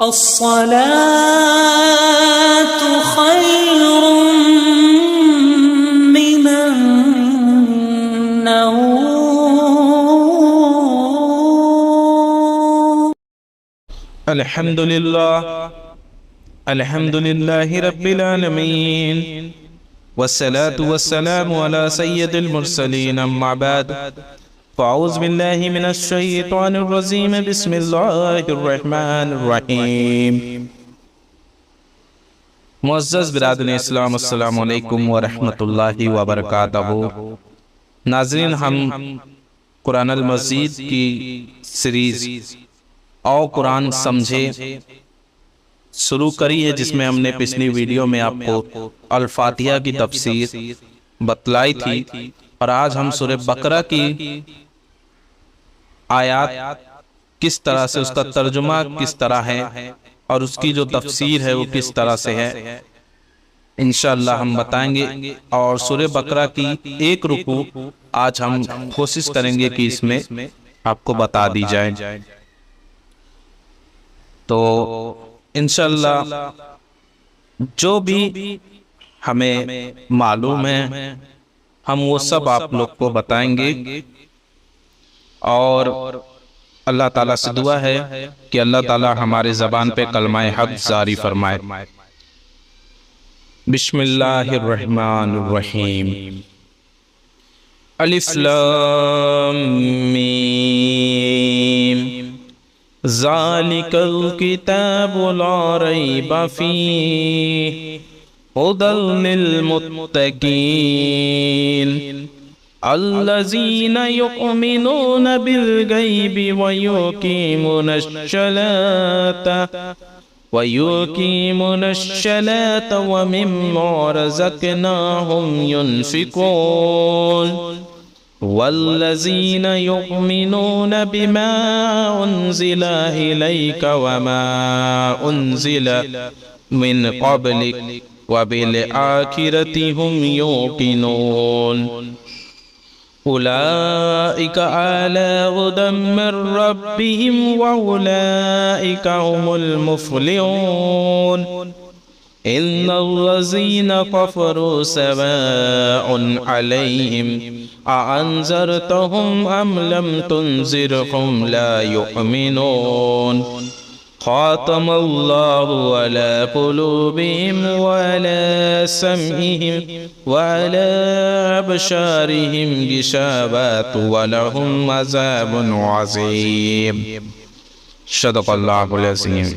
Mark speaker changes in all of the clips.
Speaker 1: الصلاة خير من النوم.
Speaker 2: الحمد لله رب العالمين، والصلاة والسلام على سيد المرسلين، أما بعد فأعوذ بالله من الشيطان الرجيم، بسم الله الرحمن الرحیم۔ معزز برادران اسلام، السلام علیکم ورحمۃ اللہ وبرکاتہ۔ ناظرین، ہم قرآن المجید کی سیریز او قرآن سمجھے شروع کری ہے، جس میں ہم نے پچھلی ویڈیو میں آپ کو الفاتحہ کی تفسیر بتلائی تھی، اور آج ہم سورہ بقرہ کی آیات کس طرح سے، اس کا ترجمہ کس طرح ہے اور اس کی جو تفسیر ہے وہ کس طرح سے ہے، انشاءاللہ ہم بتائیں گے۔ اور سورہ بقرہ کی ایک رکوع آج ہم کوشش کریں گے کہ اس میں آپ کو بتا دی جائے، تو انشاءاللہ جو بھی ہمیں معلوم ہے ہم وہ سب آپ لوگ کو بتائیں گے، اور اللہ تعالیٰ سے دعا ہے کہ اللہ تعالیٰ ہمارے زبان پہ کلمہ حق جاری فرمائے۔ بسم اللہ الرحمن الرحیم۔ الف لام میم، ذالک الکتاب لا ریب فیہ ھدی للمتقین الذین یؤمنون بالغیب ویقیمون الصلاة ومما رزقناہم ینفقون والذین یؤمنون بما انزل الیک وما انزل من قبلک وبالآخرۃ ھم یوقنون اولئک علی ھدی من ربہم واولئک ھم المفلحون ان الذین کفروا سواء علیہم اانذرتہم ام لم تنذرہم لا یؤمنون ختم اللہ علی قلوبہم وعلی سمعہم وعلی ابصارہم غشاوۃ ولہم عذاب عظیم۔ صدق اللہ العظیم۔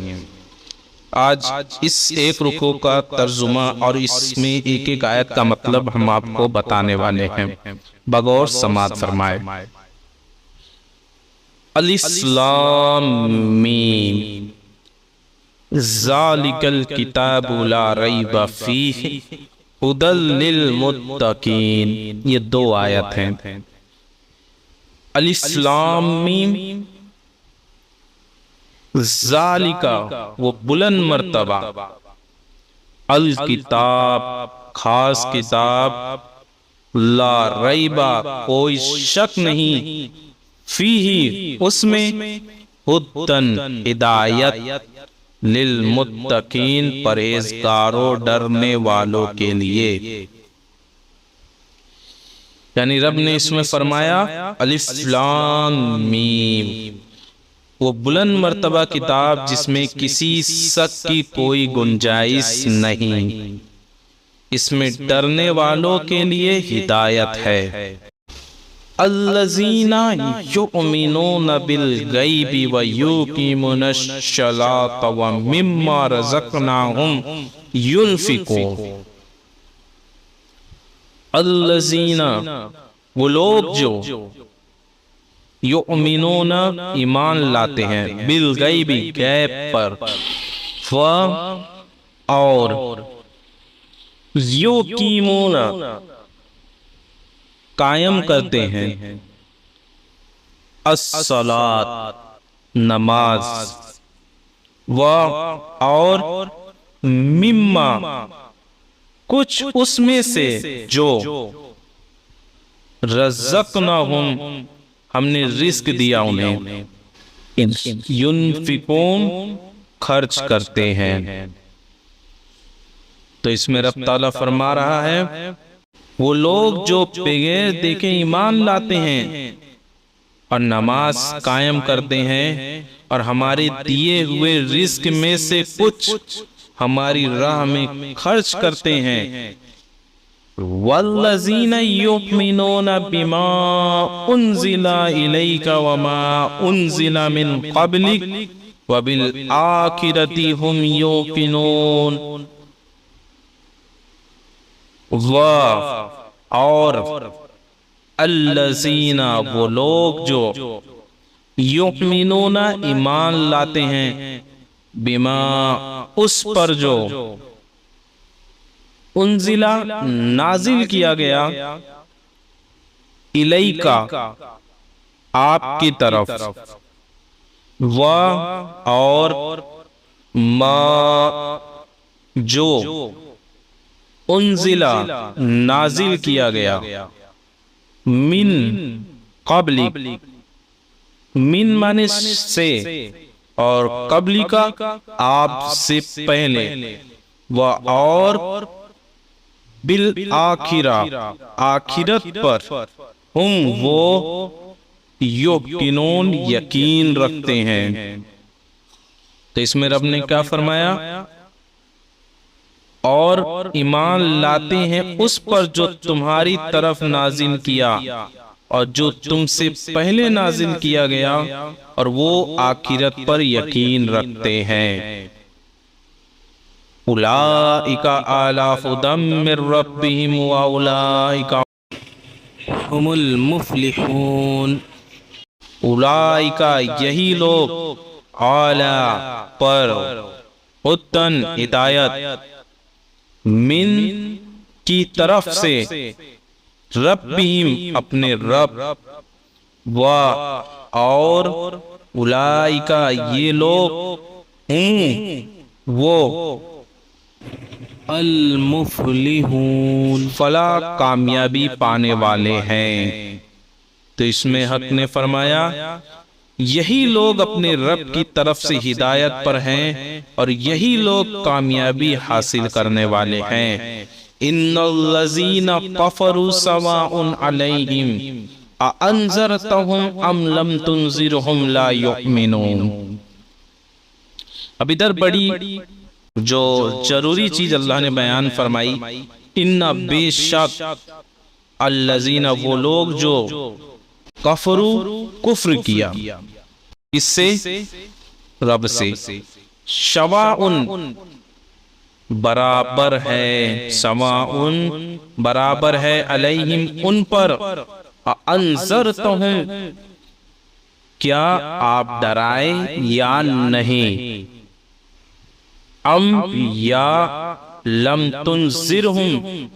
Speaker 2: آج اس ایک رکوع کا ترجمہ اور اس میں ایک ایک آیت کا مطلب ہم آپ کو بتانے والے ہیں، بغور سماعت فرمائے۔ الف لام میم، ذالک الکتاب لا ریب فیہ ھدی للمتقین، یہ دو آیت ہیں۔ الف لام میم، ذالک وہ بلند مرتبہ، الکتاب خاص کتاب، لا ریب کوئی شک نہیں، فیہ اس میں، ھدی ہدایت، للمتقین پرہیزگاروں ڈرنے والوں کے لیے۔ یعنی رب نے اس میں فرمایا الف لام میم، وہ بلند مرتبہ کتاب جس میں کسی شک کی کوئی گنجائش نہیں، اس میں ڈرنے والوں کے لیے ہدایت ہے۔ الذین یؤمنون بالغیب ویقیمون الصلاة ومما رزقناہم ینفقون۔ الذین وہ لوگ جو یؤمنون ایمان لاتے ہیں، بالغیب غیب پر، اور یقیمون قائم کرتے ہیں، الصلاۃ نماز، اور مما کچھ اس میں سے جو رزقناہم ہم نے رزق دیا انہیں، ینفقون خرچ کرتے ہیں۔ تو اس میں رب تعالیٰ فرما رہا ہے وہ لوگ جو بغیر دیکھے ایمان لاتے ہیں اور نماز قائم کرتے ہیں اور ہمارے دیے ہوئے رزق میں سے کچھ ہماری راہ میں خرچ کرتے ہیں، والذین یؤمنون بما انزل الیک وما انزل من قبلک وبالآخرۃ هم یوقنون۔ اور الذین وہ لوگ جو یؤمنون ایمان لاتے ہیں، بما اس پر جو انزلہ نازل کیا گیا، الیکا آپ کی طرف، و اور ما جو انزلہ نازل کیا گیا، من قبلک، من معنی سے اور قبلی کا آپ سے پہلے، و اور بالآخرہ آخرت پر، ہم وہ یقینون یقین رکھتے ہیں۔ تو اس میں رب نے کیا فرمایا؟ اور ایمان لاتے ہیں اس پر جو تمہاری طرف نازل کیا اور جو تم سے پہلے نازل کیا گیا، اور وہ آخرت پر یقین رکھتے ہیں۔ اولئک اعلی ھدی من ربہم واولئک ھم المفلحون۔ اولئک یہی لوگ، اعلی پر، ھدی ہدایت، من کی طرف سے، ربہم اپنے رب، و اور اولئک یہ لوگ، وہ المفلحون فلاح کامیابی پانے والے ہیں۔ تو اس میں حق نے فرمایا یہی لوگ اپنے رب کی طرف سے ہدایت پر ہیں اور یہی لوگ کامیابی حاصل کرنے والے ہیں۔ ان الذین کفروا سواء علیہم اانذرتہم ام لم تنذرہم لا یؤمنون۔ اب ادھر بڑی جو ضروری چیز اللہ نے بیان فرمائی، ان بے شک الذین وہ لوگ جو کفروا کفر کیا، اس سے رب سے، سواء برابر ہے، سواء برابر ہے، علیہم ان پر، انذرتہم کیا آپ ڈرائے یا نہیں، ام یا لم تنذرہم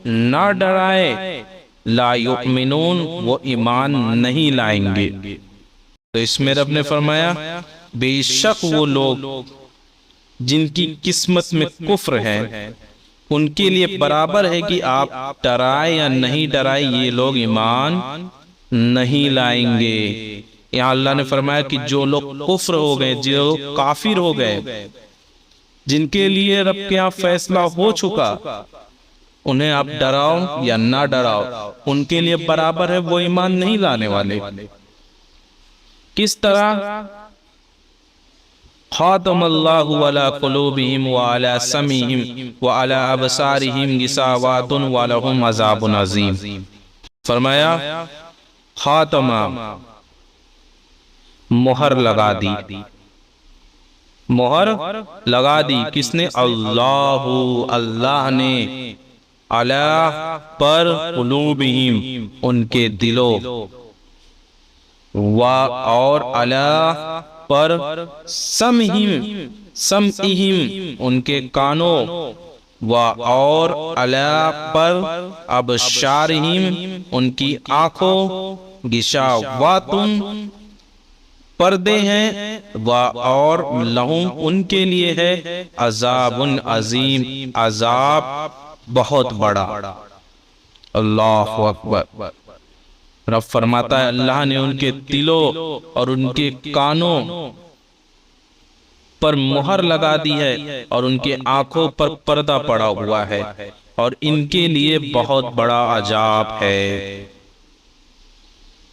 Speaker 2: نہ ڈرائے، لا یؤمنون وہ ایمان نہیں لائیں گے۔ تو اس میں رب نے فرمایا بے شک وہ لوگ جن کی قسمت میں کفر ہے ان کے لیے برابر ہے کہ آپ ڈرائے یا نہیں ڈرائے، یہ لوگ ایمان نہیں لائیں گے۔ یہاں اللہ نے فرمایا کہ جو لوگ کفر ہو گئے، جو کافر ہو گئے، جن کے لیے رب کے ہاں فیصلہ ہو چکا، انہیں آپ ڈراؤ یا نہ ڈراؤ ان کے لیے برابر ہے، وہ ایمان نہیں لانے والے۔ کس طرح؟ خاتم اللہ علی قلوبہم وعلی سمعہم وعلی ابصارہم غشاوۃ ولہم عذاب عظیم۔ فرمایا خاتمہ مہر لگا دی، مہر لگا دی کس نے؟ اللہ، اللہ نے، علی پر، قلوبہم ان کے دلوں، و اور علی پر، سمعہم سمعہم ان کے کانوں، و اور علی پر، ابصارہم ان کی آنکھوں، غشاوۃ پردے ہیں، و اور لہم ان کے لیے ہے عذاب عظیم عذاب بہت بڑا۔ اللہ اکبر۔ رب فرماتا ہے اللہ نے ان کے دلوں اور ان کے کانوں پر مہر لگا دی ہے اور ان کے آنکھوں پر پردہ پڑا ہوا ہے اور ان کے لیے بہت بڑا عذاب ہے۔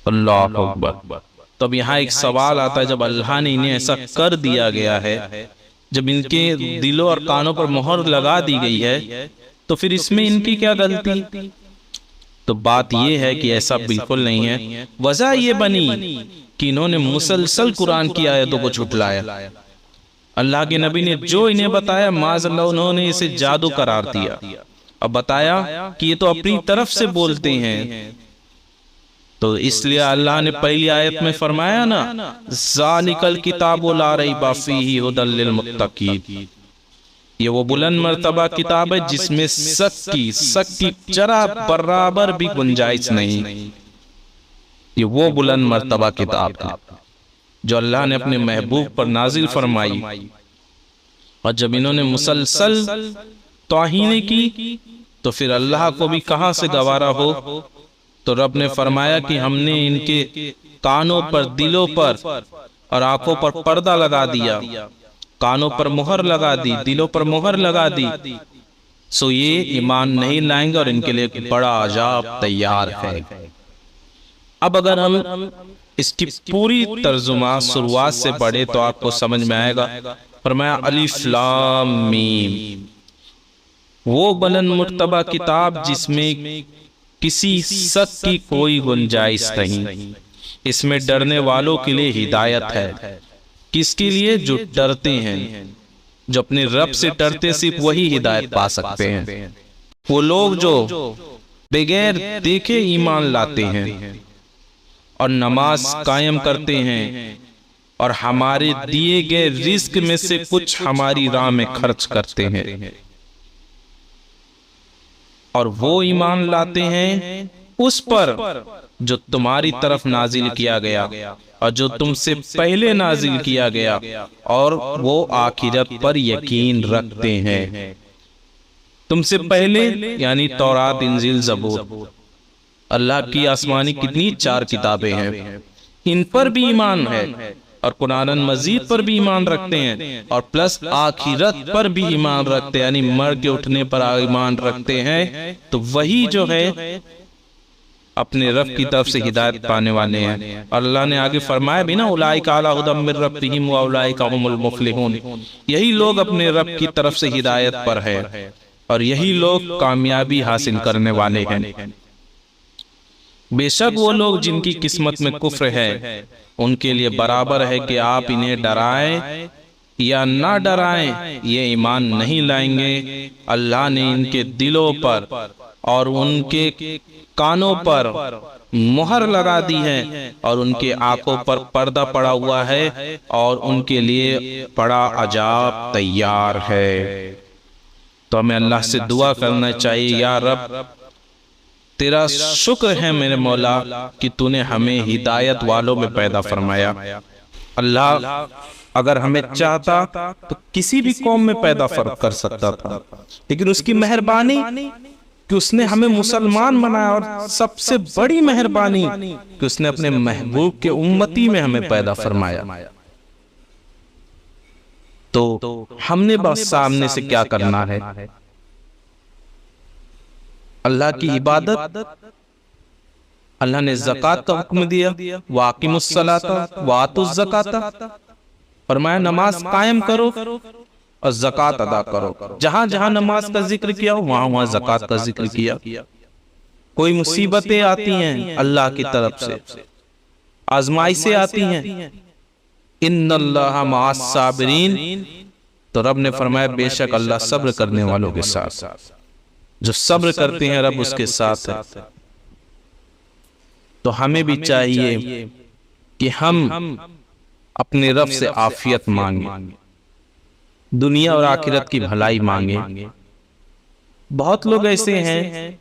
Speaker 2: اللہ اکبر۔ تو اب یہاں ایک سوال آتا ہے، جب اللہ نے انہیں ایسا کر دیا گیا ہے، جب ان کے دلوں اور کانوں پر مہر لگا دی گئی ہے، تو پھر اس میں ان کی کیا غلطی؟ تو بات یہ ہے کہ ایسا بالکل نہیں ہے۔ وجہ یہ بنی کہ انہوں نے مسلسل قرآن کی آیتوں کو جھٹلایا۔ اللہ کے نبی نے جو انہیں بتایا معاذ اللہ انہوں نے اسے جادو قرار دیا اور بتایا کہ یہ تو اپنی طرف سے بولتے ہیں۔ تو اس لیے اللہ نے پہلی آیت میں فرمایا نا، ذالک الکتاب لا ریب فیہ ھدی للمتقین، یہ وہ بلند مرتبہ کتاب ہے جس میں شک کی ذرا برابر بھی گنجائش نہیں۔ یہ وہ بلند مرتبہ کتاب ہے جو اللہ نے اپنے محبوب پر نازل فرمائی، اور جب انہوں نے مسلسل توہین کی تو پھر اللہ کو بھی کہاں سے گوارا ہو؟ تو رب نے فرمایا کہ ہم نے ان کے کانوں پر، دلوں پر اور آنکھوں پر پردہ لگا دیا، کانوں پر مہر لگا دی، دلوں پر مہر لگا دی، سو یہ ایمان نہیں لائیں گے اور ان کے لیے ایک بڑا عذاب تیار ہے۔ اب اگر ہم اس کی پوری ترجمہ شروعات سے پڑھے تو آپ کو سمجھ میں آئے گا۔ فرمایا الف لام میم، وہ بلند مرتبہ کتاب جس میں کسی شک کی کوئی گنجائش نہیں، اس میں ڈرنے والوں کے لیے ہدایت ہے۔ کس کے لیے؟ جو ڈرتے ہیں، جو اپنے رب سے ڈرتے صرف وہی ہدایت پا سکتے ہیں۔ وہ لوگ جو بغیر دیکھے ایمان لاتے ہیں اور نماز قائم کرتے ہیں اور ہمارے دیے گئے رزق میں سے کچھ ہماری راہ میں خرچ کرتے ہیں، اور وہ ایمان لاتے ہیں اس پر جو تمہاری طرف نازل کیا گیا اور جو تم سے پہلے نازل کیا گیا، اور وہ آخرت پر یقین رکھتے ہیں۔ تم سے پہلے یعنی تورات، انجیل، زبور، اللہ کی آسمانی کتنی 4 کتابیں ہیں، ان پر بھی ایمان ہے، اور قرآن مجید پر بھی ایمان رکھتے ہیں، اور پلس آخرت پر بھی ایمان رکھتے ہیں، یعنی مر کے اٹھنے پر ایمان رکھتے ہیں۔ تو وہی جو ہے اپنے رب کی طرف سے ہدایت پانے والے ہیں۔ اور اللہ نے آگے فرمایا بھی نا، اولئک علی ھدی من ربہم واولئک ھم المفلحون، یہی لوگ اپنے رب کی طرف سے ہدایت پر ہے اور یہی لوگ کامیابی حاصل کرنے والے ہیں۔ بے شک وہ لوگ جن کی قسمت میں کفر ہے، ان کے لیے برابر ہے کہ آپ انہیں ڈرائیں یا نہ ڈرائیں، یہ ایمان نہیں لائیں گے۔ اللہ نے ان کے دلوں پر اور ان کے کانوں پر مہر لگا دی ہے اور ان کے آنکھوں پر پردہ پڑا ہوا ہے اور ان کے لیے بڑا عذاب تیار ہے۔ تو ہمیں اللہ سے دعا کرنا چاہیے، یا رب تیرا شکر ہے میرے مولا کہ تو نے ہمیں ہدایت والوں میں پیدا فرمایا۔ اللہ اگر ہمیں چاہتا تو کسی بھی قوم میں پیدا کر سکتا تھا، لیکن اس کی مہربانی کہ اس نے ہمیں مسلمان بنایا، اور سب سے بڑی مہربانی کہ اس نے اپنے محبوب کے امتی میں ہمیں پیدا فرمایا۔ تو ہم نے بس سامنے سے کیا کرنا ہے؟ اللہ کی عبادت۔ اللہ نے زکوٰۃ کا حکم دیا، وَأَقِیمُوا الصَّلَاةَ وَآتُوا الزَّکَاةَ، فرمایا نماز قائم کرو اور زکوٰۃ ادا کرو۔ جہاں جہاں نماز کا ذکر کیا وہاں وہاں زکوٰۃ کا ذکر کیا۔ کوئی مصیبتیں آتی ہیں اللہ کی طرف سے، آزمائشیں آتی ہیں، ان اللہ مع الصابرین، تو رب نے فرمایا بے شک اللہ صبر کرنے والوں کے ساتھ، جو صبر کرتے ہیں رب اس کے ساتھ ہے۔ تو ہمیں بھی چاہیے کہ ہم اپنے رب سے عافیت مانگیں، دنیا اور آخرت کی بھلائی مانگیں۔ بہت لوگ ایسے ہیں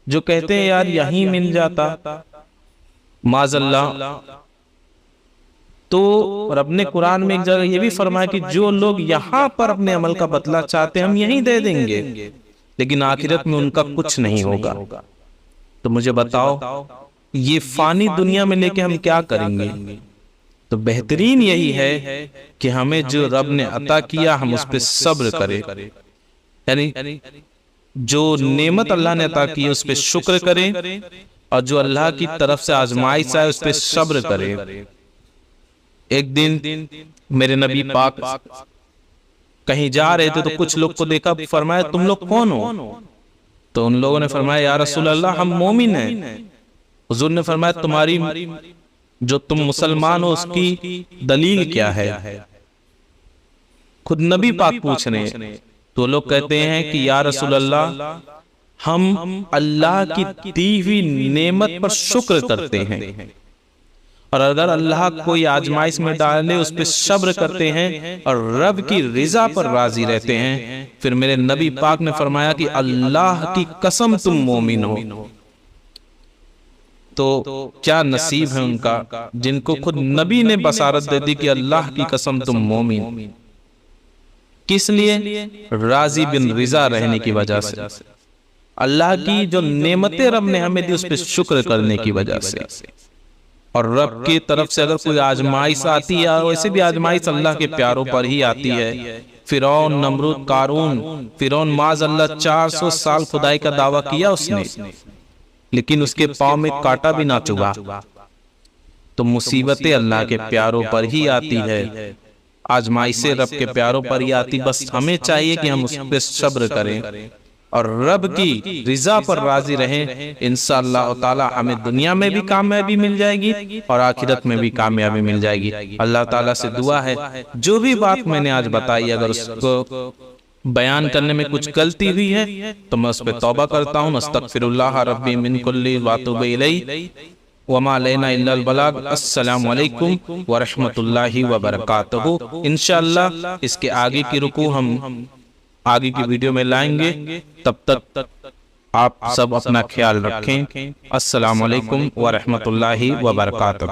Speaker 2: جو کہتے ہیں یار یہیں مل جاتا، معاذ اللہ۔ تو رب نے قرآن میں ایک جگہ یہ بھی فرمایا کہ جو لوگ یہاں پر اپنے عمل کا بدلہ چاہتے ہیں ہم یہیں دے دیں گے، لیکن آخرت میں ان کا کچھ نہیں ہوگا۔ تو مجھے بتاؤ یہ فانی دنیا میں لے کے ہم کیا کریں گے؟ تو بہترین یہی ہے کہ ہمیں جو رب نے عطا کیا ہم اس پہ صبر کریں، یعنی جو نعمت اللہ نے عطا کی اس پہ شکر کریں، اور جو اللہ کی طرف سے آزمائش ہے اس پہ صبر کریں۔ ایک دن میرے نبی پاک کہیں جا رہے تھے تو کچھ لوگ کو دیکھا، فرمایا تم لوگ کون ہو؟ تو ان لوگوں نے فرمایا یا رسول اللہ ہم مومن ہیں۔ حضور نے فرمایا تمہاری جو تم مسلمان ہو اس کی دلیل کیا ہے؟ خود نبی پاک پوچھ رہے ہیں۔ تو لوگ کہتے ہیں کہ یا رسول اللہ ہم اللہ کی دی ہوئی نعمت پر شکر کرتے ہیں، اور اگر اللہ کوئی آزمائش میں ڈالے اس پہ صبر کرتے ہیں اور رب کی رضا پر راضی رہتے ہیں۔ پھر میرے نبی پاک نے فرمایا کہ اللہ کی قسم تم مومن ہو۔ تو کیا نصیب ہے ان کا جن کو خود نبی نے بصارت دے دی کہ اللہ کی قسم تم مومن۔ کس لیے؟ راضی بن رضا رہنے کی وجہ سے، اللہ کی جو نعمتیں رب نے ہمیں دی اس پہ شکر کرنے کی وجہ سے۔ اور رب کی طرف سے اگر کوئی آزمائش آتی ہے، ویسے بھی آزمائش اللہ کے پیاروں پر ہی آتی ہے۔ فرعون، نمرود، قارون، فرعون معاذ اللہ 400 سال خدائی کا دعویٰ کیا اس نے، لیکن اس کے پاؤں میں کانٹا بھی نہ چبھا۔ تو مصیبتیں اللہ کے پیاروں پر ہی آتی ہے، آزمائشیں رب کے پیاروں پر ہی آتی، بس ہمیں چاہیے کہ ہم اس پہ صبر کریں اور رب کی رضا پر راضی رہیں۔ انشاءاللہ تعالی ہمیں دنیا میں بھی کامیابی مل جائے گی اور آخرت میں بھی کامیابی مل جائے گی۔ اللہ تعالیٰ سے دعا ہے جو بھی بات میں نے آج بتائی اگر اس کو بیان کرنے میں کچھ غلطی ہوئی ہے تو میں اس پہ توبہ کرتا ہوں۔ استغفر اللہ ربی من کل واتوب الیہ وما لینا الا البلاغ۔ السلام علیکم ورحمۃ اللہ وبرکاتہ۔ انشاءاللہ اس کے آگے کی رکوع ہم آگے کی ویڈیو میں لائیں گے، تب تک آپ سب اپنا خیال رکھیں۔ السلام علیکم ورحمۃ اللہ وبرکاتہ۔